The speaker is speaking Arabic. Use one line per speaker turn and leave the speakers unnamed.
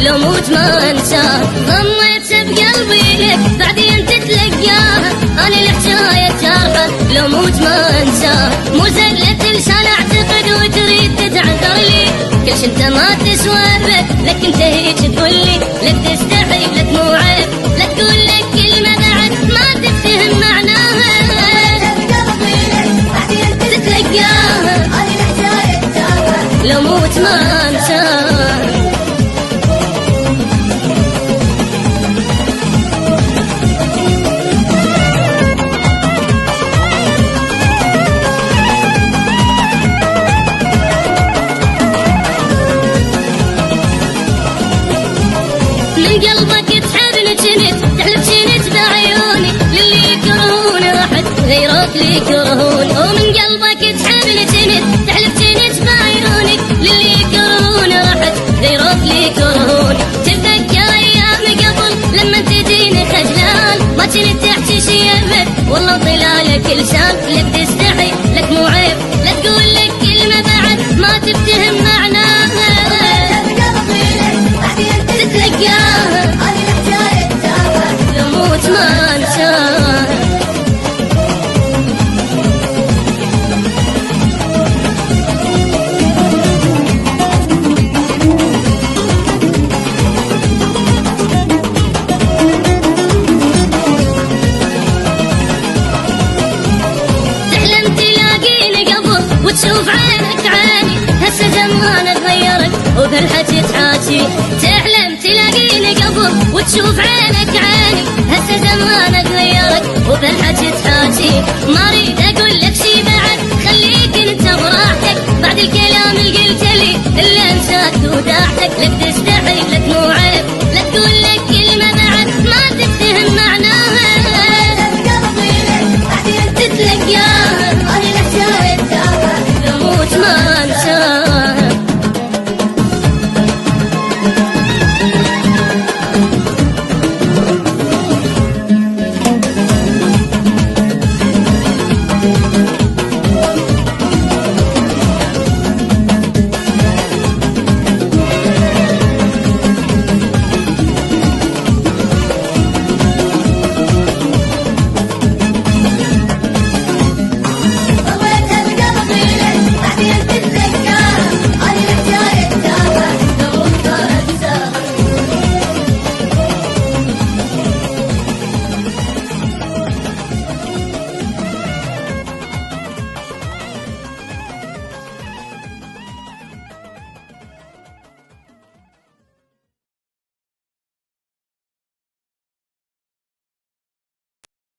لو موت ما انساه. ضميت بقلبي لك بعدين تتلقاه، انا الحكاية جارحة لو موت ما انساه. مو زلة لسان اعتقد وتريد تتعذر لي، كل شي انت ما تسوى لك انت هيك تقولي. لك تستحي لك مو عيب، لك تقول لك كلمة بعد ما تتفهم معناها. تتلقاها لو موت ما انساه. من قلبك تحبني جنت، تحلف جنت بعيوني، للي يكرهون احد غيرك اللي يكرهون. ومن قلبك تحبني جنت، تحلف جنت بعيوني، للي يكرهون احد غيرك اللي يكرهون. تتذكر ايام قبل لما تجيني خجلان، ما كنت تحكي شي ابد والله طلالك لسان. لك تستحي لك مو عيب، لا تقول لك كلمة بعد ما تفتهم معناها. تتلقاها لو موت ما انساه. تحلم تلاقيني قبل وتشوف عينك عيني، هسه زمانك غيرت وبالحكي تحاكي. تحلم تلاقيني قبل وتشوف عينك عيني، هسه زمانك غيرت وبالحكي تحاكي. ما اريد اقول لك شي بعد، خليك انت براحتك، بعد الكلام اللي قلت لي الا انساك وداعتك. لك تستاهل